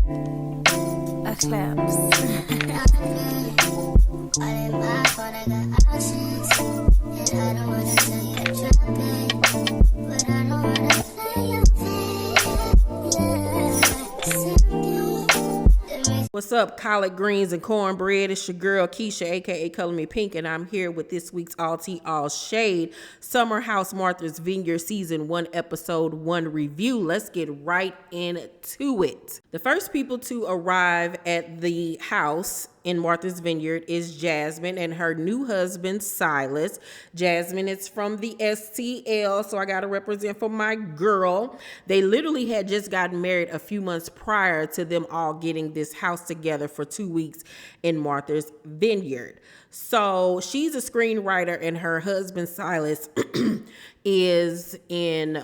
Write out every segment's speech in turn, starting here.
A claps. What's up, collard greens and cornbread? It's your girl Keisha, aka Color Me Pynk, and I'm here with this week's All Tea All Shade Summer House Martha's Vineyard Season 1 Episode 1 review. Let's get right into it. The first people to arrive at the house in Martha's Vineyard is Jasmine and her new husband, Silas. Jasmine is from the STL, so I got to represent for my girl. They literally had just gotten married a few months prior to them all getting this house together for 2 weeks in Martha's Vineyard. So she's a screenwriter and her husband, Silas, is in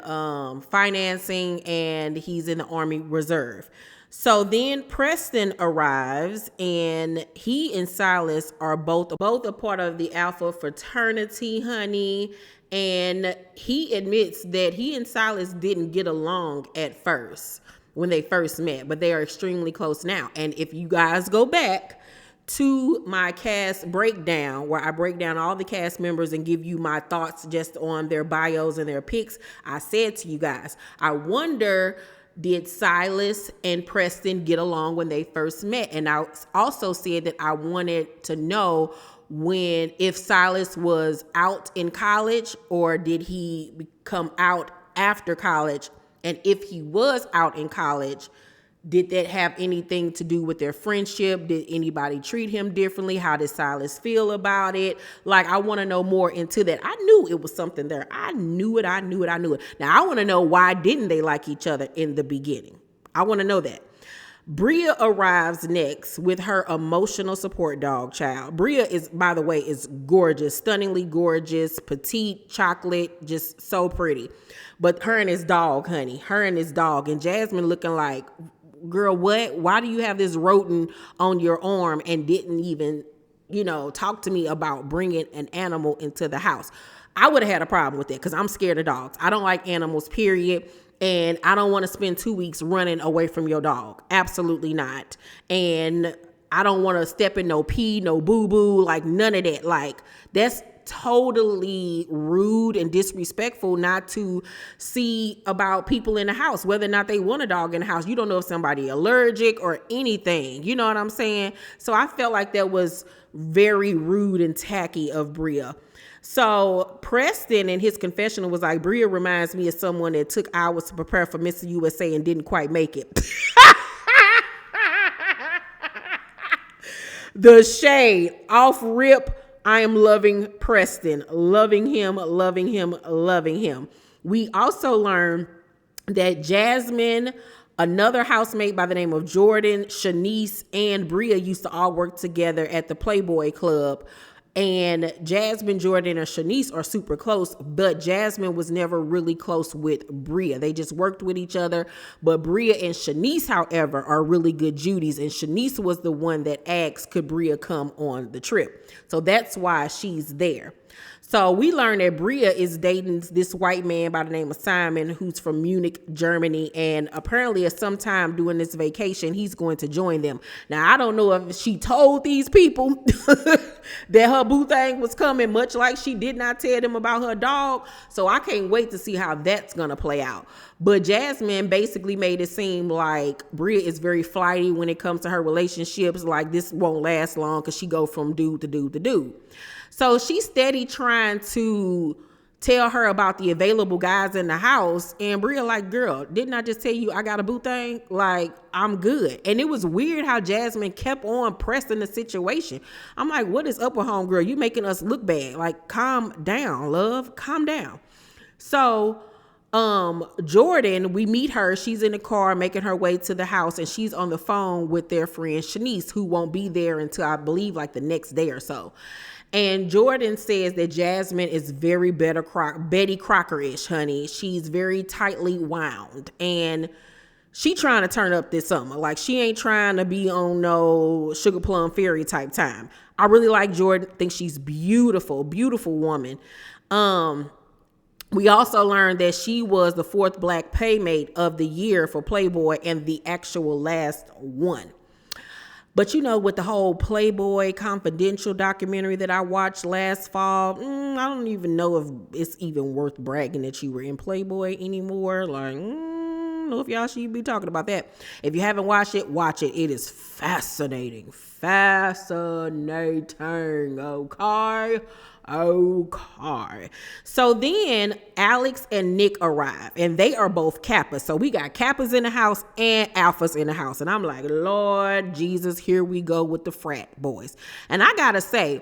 financing and he's in the Army Reserve. So then Preston arrives and he and Silas are both a part of the Alpha fraternity, honey. And he admits that he and Silas didn't get along at first when they first met, but they are extremely close now. And if you guys go back to my cast breakdown, where I break down all the cast members and give you my thoughts just on their bios and their pics, I said to you guys, I wonder, did Silas and Preston get along when they first met? And I also said that I wanted to know if Silas was out in college or did he come out after college? And if he was out in college, did that have anything to do with their friendship? Did anybody treat him differently? How did Silas feel about it? Like, I want to know more into that. I knew it was something there. I knew it. Now, I want to know, why didn't they like each other in the beginning? I want to know that. Bria arrives next with her emotional support dog child. Bria is, by the way, is gorgeous, stunningly gorgeous, petite, chocolate, just so pretty. But her and his dog, honey, and Jasmine looking like, girl, what? Why do you have this rodent on your arm and didn't even, talk to me about bringing an animal into the house? I would have had a problem with that because I'm scared of dogs. I don't like animals, period. And I don't want to spend 2 weeks running away from your dog. Absolutely not. And I don't want to step in no pee, no boo-boo, like none of that. Like, that's totally rude and disrespectful not to see about people in the house, whether or not they want a dog in the house. You don't know if somebody allergic or anything. You know what I'm saying? So I felt like that was very rude and tacky of Bria. So Preston in his confessional was like, Bria reminds me of someone that took hours to prepare for Mr. USA and didn't quite make it. The shade off rip. I am loving Preston, loving him. We also learned that Jasmine, another housemate by the name of Jordan, Shanice, and Bria used to all work together at the Playboy Club. And Jasmine, Jordan, and Shanice are super close, but Jasmine was never really close with Bria. They just worked with each other. But Bria and Shanice, however, are really good Judies. And Shanice was the one that asked, could Bria come on the trip? So that's why she's there. So we learned that Bria is dating this white man by the name of Simon, who's from Munich, Germany. And apparently at some time during this vacation, he's going to join them. Now, I don't know if she told these people that her boo thing was coming, much like she did not tell them about her dog. So I can't wait to see how that's going to play out. But Jasmine basically made it seem like Bria is very flighty when it comes to her relationships. Like, this won't last long because she go from dude to dude to dude. So she's steady trying to tell her about the available guys in the house. And Bria like, girl, didn't I just tell you I got a boo thing? Like, I'm good. And it was weird how Jasmine kept on pressing the situation. I'm like, what is up with homegirl? You making us look bad. Like, calm down, love. Calm down. So Jordan, we meet her. She's in the car making her way to the house, and she's on the phone with their friend Shanice, who won't be there until I believe like the next day or so. And Jordan says that Jasmine is very Betty Crocker-ish, honey. She's very tightly wound. And she trying to turn up this summer. Like, she ain't trying to be on no Sugar Plum Fairy type time. I really like Jordan. Think she's beautiful, beautiful woman. We also learned that she was the 4th Black Playmate of the year for Playboy and the actual last one. But with the whole Playboy Confidential documentary that I watched last fall, I don't even know if it's even worth bragging that you were in Playboy anymore. Like, I don't know if y'all should be talking about that. If you haven't watched it, watch it. It is fascinating. Fascinating. Okay. So then Alex and Nick arrive, and they are both Kappas. So we got Kappas in the house and Alphas in the house. And I'm like, Lord Jesus, here we go with the frat boys. And I gotta say,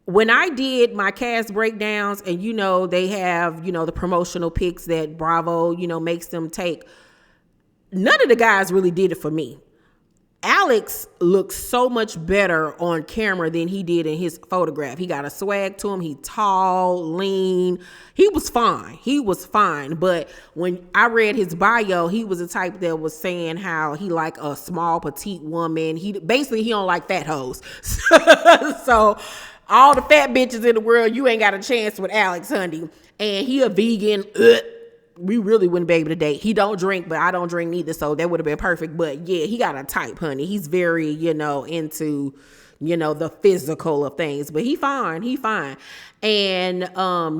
when I did my cast breakdowns, and they have, the promotional pics that Bravo, makes them take, none of the guys really did it for me. Alex looks so much better on camera than he did in his photograph. He got a swag to him. He tall, lean. He was fine. But when I read his bio, he was the type that was saying how he like a small, petite woman. He don't like fat hoes. So all the fat bitches in the world, you ain't got a chance with Alex, honey. And he a vegan. We really wouldn't be able to date. He don't drink, but I don't drink neither, so that would have been perfect. But yeah, he got a type, honey. He's very, into, the physical of things. But he fine. And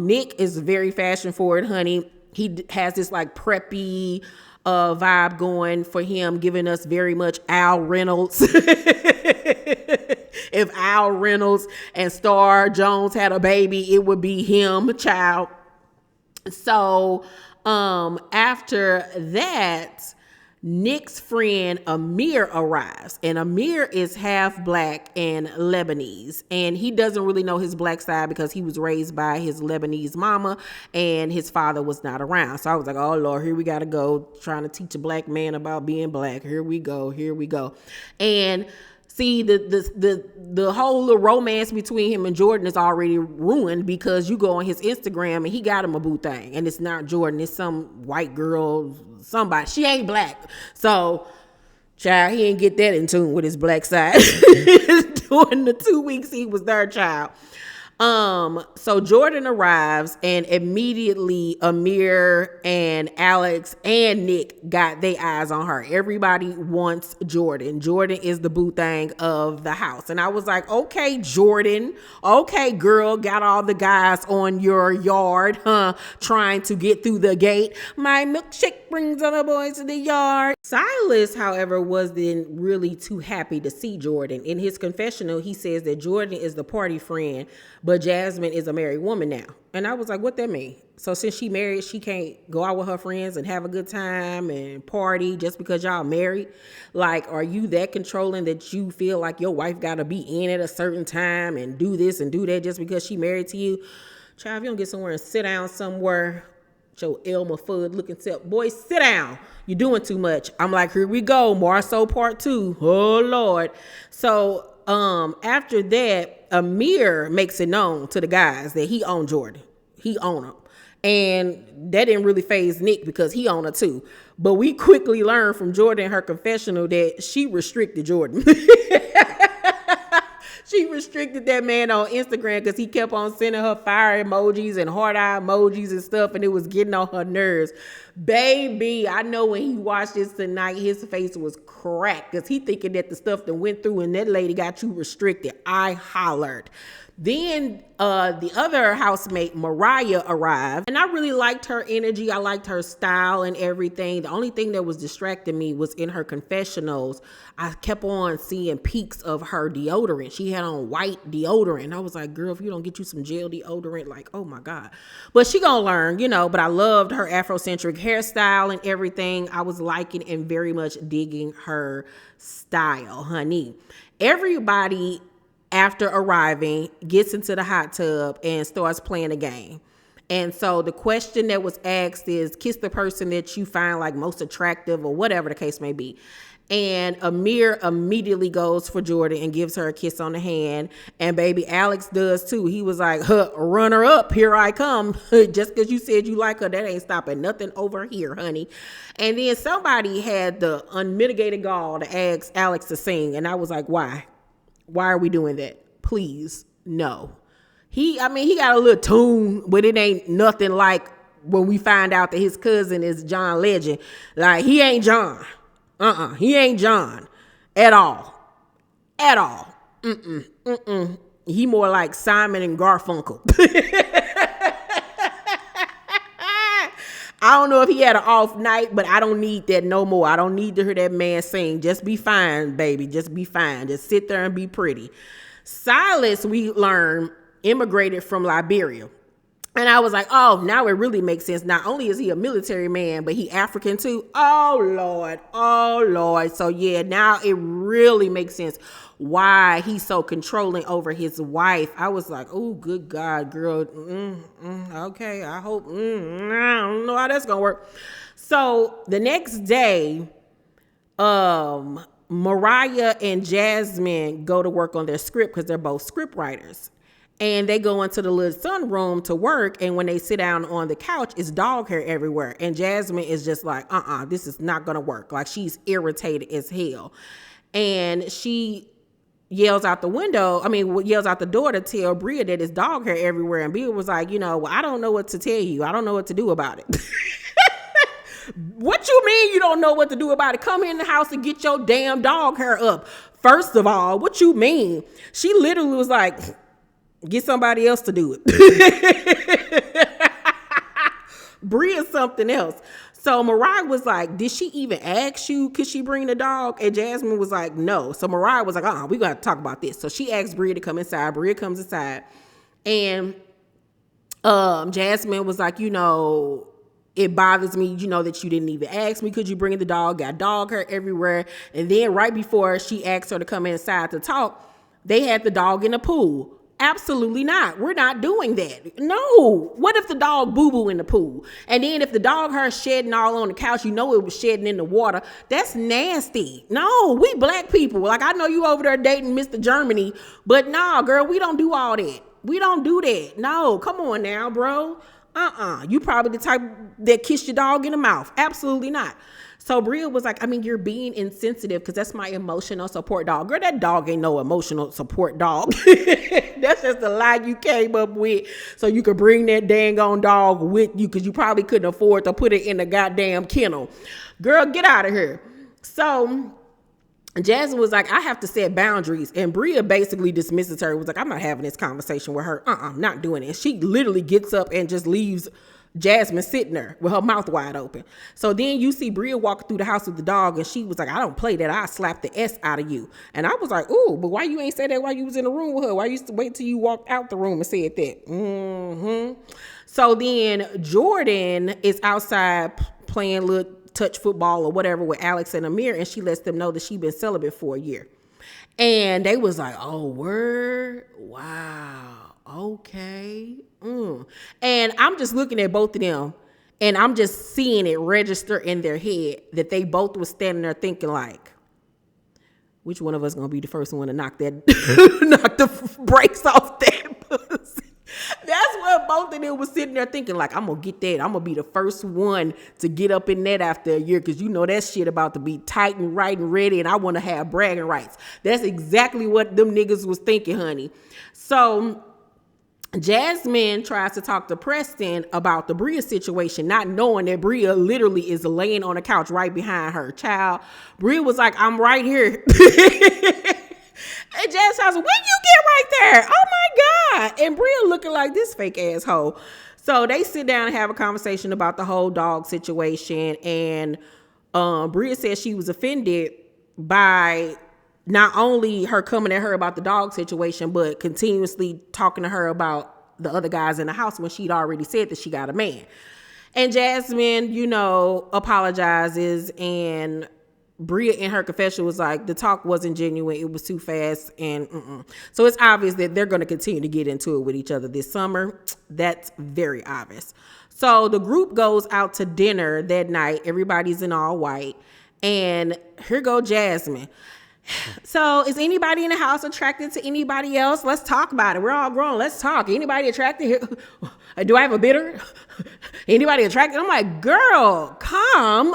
Nick is very fashion forward, honey. He has this like preppy vibe going for him, giving us very much Al Reynolds. If Al Reynolds and Star Jones had a baby, it would be him, child. So after that, Nick's friend Amir arrives, and Amir is half black and Lebanese, and he doesn't really know his black side because he was raised by his Lebanese mama and his father was not around. So I was like, oh Lord, here we gotta go, trying to teach a black man about being black. Here we go. And see, the whole little romance between him and Jordan is already ruined because you go on his Instagram and he got him a boo thing, and it's not Jordan, it's some white girl, somebody. She ain't black. So, child, he didn't get that in tune with his black side during the 2 weeks he was there, child. So Jordan arrives, and immediately Amir and Alex and Nick got their eyes on her. Everybody wants Jordan. Jordan is the boo thing of the house. And I was like, okay, Jordan. Okay, girl, got all the guys on your yard, trying to get through the gate. My milkshake brings all the boys to the yard. Silas, however, wasn't really too happy to see Jordan. In his confessional, he says that Jordan is the party friend, but Jasmine is a married woman now. And I was like, what that mean? So since she married, she can't go out with her friends and have a good time and party just because y'all married? Like, are you that controlling that you feel like your wife got to be in at a certain time and do this and do that just because she married to you? Child, if you don't get somewhere and sit down somewhere, your Elmer Fudd looking self, boy, sit down. You're doing too much. I'm like, here we go. Marceau part 2. Oh, Lord. So after that, Amir makes it known to the guys that he owned Jordan. He owned him. And that didn't really faze Nick because he owned her too. But we quickly learned from Jordan, her confessional, that she restricted Jordan. She restricted that man on Instagram because he kept on sending her fire emojis and heart eye emojis and stuff, and it was getting on her nerves. Baby, I know when he watched this tonight, his face was cracked because he thinking that the stuff that went through and that lady got you restricted. I hollered. Then the other housemate, Mariah, arrived, and I really liked her energy. I liked her style and everything. The only thing that was distracting me was in her confessionals. I kept on seeing peaks of her deodorant. She had on white deodorant. I was like, girl, if you don't get you some gel deodorant, like, oh my God. But she gonna learn, but I loved her Afrocentric hairstyle and everything. I was liking and very much digging her style, honey. Everybody, after arriving, gets into the hot tub and starts playing a game. And so the question that was asked is, kiss the person that you find like most attractive or whatever the case may be. And Amir immediately goes for Jordan and gives her a kiss on the hand. And baby Alex does too. He was like, run her up, here I come. Just because you said you like her, that ain't stopping nothing over here, honey. And then somebody had the unmitigated gall to ask Alex to sing. And I was like, why? Why are we doing that? Please, no. He got a little tune, but it ain't nothing like when we find out that his cousin is John Legend. Like, he ain't John. He ain't John at all. At all. He more like Simon and Garfunkel. I don't know if he had an off night, but I don't need that no more. I don't need to hear that man sing. Just be fine, baby. Just be fine. Just sit there and be pretty. Silas, we learned, immigrated from Liberia. And I was like, oh, now it really makes sense. Not only is he a military man, but he African too. Oh, Lord. So, yeah, now it really makes sense why he's so controlling over his wife. I was like, oh, good God, girl. Okay, I hope. I don't know how that's going to work. So the next day, Mariah and Jasmine go to work on their script because they're both script writers. And they go into the little sunroom to work. And when they sit down on the couch, it's dog hair everywhere. And Jasmine is just like, this is not going to work. Like, she's irritated as hell. And she yells out the door to tell Bria that it's dog hair everywhere. And Bria was like, I don't know what to tell you. I don't know what to do about it. What you mean you don't know what to do about it? Come in the house and get your damn dog hair up. First of all, what you mean? She literally was like, get somebody else to do it. Bria's something else. So Mariah was like, did she even ask you, could she bring the dog? And Jasmine was like, no. So Mariah was like, we got to talk about this. So she asked Bria to come inside. Bria comes inside. And Jasmine was like, it bothers me, that you didn't even ask me. Could you bring the dog? Got dog hair everywhere. And then right before she asked her to come inside to talk, they had the dog in the pool. Absolutely not. We're not doing that. No. What if the dog boo-boo in the pool? And then if the dog hair shedding all on the couch, it was shedding in the water. That's nasty. No, we black people. Like, I know you over there dating Mr. Germany, but nah, girl, we don't do all that. We don't do that. No, come on now, bro. You probably the type that kiss your dog in the mouth. Absolutely not. So Bria was like, you're being insensitive because that's my emotional support dog. Girl, that dog ain't no emotional support dog. That's just a lie you came up with so you could bring that dang on dog with you because you probably couldn't afford to put it in the goddamn kennel. Girl, get out of here. So Jasmine was like, I have to set boundaries. And Bria basically dismisses her. Was like, I'm not having this conversation with her. Not doing it. She literally gets up and just leaves Jasmine sitting there with her mouth wide open. So then you see Bria walking through the house with the dog, and she was like, I don't play that. I slap the S out of you. And I was like, ooh, but why you ain't say that while you was in the room with her? Why you used to wait till you walked out the room and said that? So then Jordan is outside playing little touch football or whatever with Alex and Amir, and she lets them know that she been celibate for a year. And they was like, oh, word? Wow. Okay. And I'm just looking at both of them, and I'm just seeing it register in their head that they both was standing there thinking like, which one of us gonna be the first one to knock the brakes off that pussy? That's what both of them was sitting there thinking like, I'm gonna get that. I'm gonna be the first one to get up in that after a year because that shit about to be tight and right and ready, and I want to have bragging rights. That's exactly what them niggas was thinking, honey. So Jasmine tries to talk to Preston about the Bria situation, not knowing that Bria literally is laying on the couch right behind her. Child, Bria was like, I'm right here. And Jasmine was like, when you get right there? Oh my God. And Bria looking like this fake asshole. So they sit down and have a conversation about the whole dog situation. And Bria said she was offended by not only her coming at her about the dog situation, but continuously talking to her about the other guys in the house when she'd already said that she got a man. And Jasmine, apologizes, and Bria in her confession was like, the talk wasn't genuine. It was too fast. And so it's obvious that they're going to continue to get into it with each other this summer. That's very obvious. So the group goes out to dinner that night. Everybody's in all white. And here go Jasmine. So is anybody in the house attracted to anybody else? Let's talk about it. We're all grown. Let's talk. Anybody attracted here? Do I have a bidder? Anybody attracted? I'm like, girl, calm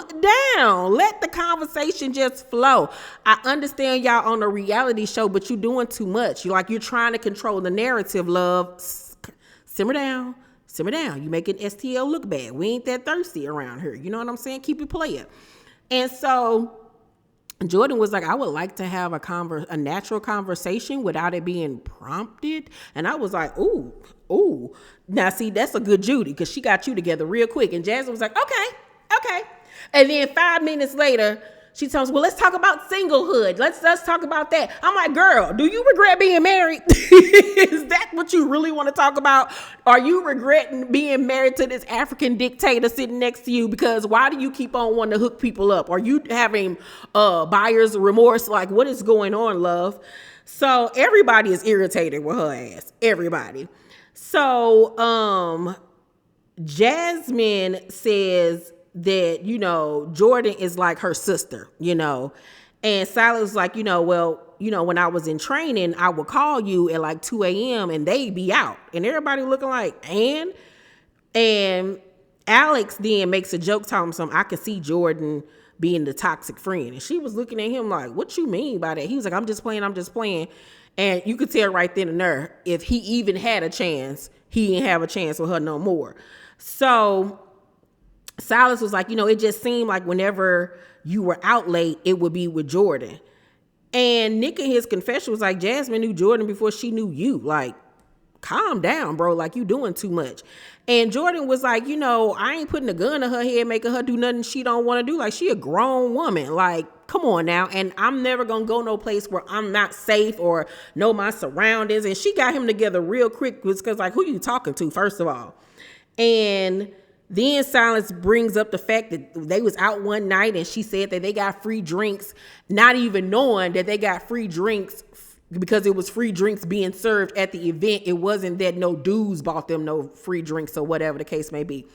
down. Let the conversation just flow. I understand y'all on a reality show, but you're doing too much. You're trying to control the narrative, love. Simmer down. Simmer down. You making STL look bad. We ain't that thirsty around here. You know what I'm saying? Keep it playing. And so Jordan was like, I would like to have a natural conversation without it being prompted. And I was like, ooh. Now, see, that's a good Judy, because she got you together real quick. And Jasmine was like, okay. And then 5 minutes later, she tells me, well, let's talk about singlehood. Let's talk about that. I'm like, girl, do you regret being married? Is that what you really want to talk about? Are you regretting being married to this African dictator sitting next to you? Because why do you keep on wanting to hook people up? Are you having buyer's remorse? Like, what is going on, love? So everybody is irritated with her ass. Everybody. So Jasmine says that, Jordan is like her sister, and Silas was like, when I was in training, I would call you at like 2 a.m. and they'd be out, and everybody looking like, and Alex then makes a joke telling him, I can see Jordan being the toxic friend. And she was looking at him like, what you mean by that? He was like, I'm just playing. And you could tell right then and there, if he even had a chance, he didn't have a chance with her no more. So Silas was like, it just seemed like whenever you were out late, it would be with Jordan. And Nick in his confession was like, Jasmine knew Jordan before she knew you. Like, calm down, bro. Like, you doing too much. And Jordan was like, I ain't putting a gun to her head, making her do nothing she don't want to do. Like, she a grown woman. Like, come on now. And I'm never going to go no place where I'm not safe or know my surroundings. And she got him together real quick because, like, who you talking to, first of all? And then Silas brings up the fact that they was out one night and she said that they got free drinks, not even knowing that they got free drinks because it was free drinks being served at the event. It wasn't that no dudes bought them no free drinks or whatever the case may be. And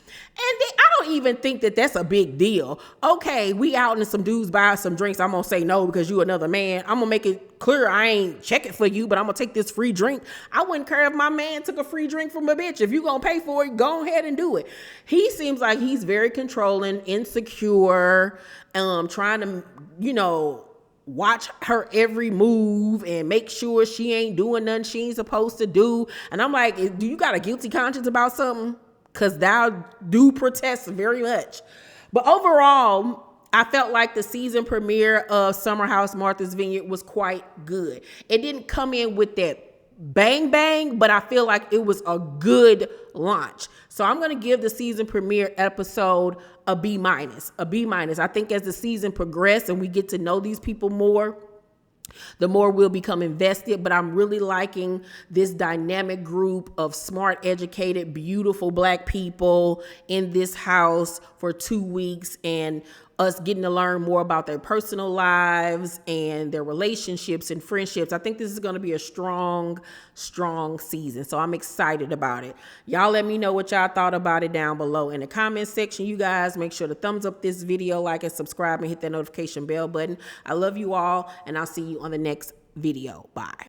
then I don't even think that that's a big deal. Okay, we out and some dudes buy some drinks. I'm going to say no because you another man. I'm going to make it clear I ain't checking for you, but I'm going to take this free drink. I wouldn't care if my man took a free drink from a bitch. If you going to pay for it, go ahead and do it. He seems like he's very controlling, insecure, trying to, watch her every move and make sure she ain't doing nothing she ain't supposed to do. And I'm like, do you got a guilty conscience about something? Because thou do protest very much. But overall, I felt like the season premiere of Summer House Martha's Vineyard was quite good. It didn't come in with that bang bang, but I feel like it was a good launch. So I'm going to give the season premiere episode a B-. I think as the season progresses and we get to know these people more, the more we'll become invested. But I'm really liking this dynamic group of smart, educated, beautiful Black people in this house for 2 weeks, and us getting to learn more about their personal lives and their relationships and friendships. I think this is going to be a strong season. So I'm excited about it. Y'all let me know what y'all thought about it down below in the comment section. You guys make sure to thumbs up this video, like and subscribe, and hit that notification bell button. I love you all, and I'll see you on the next video. Bye.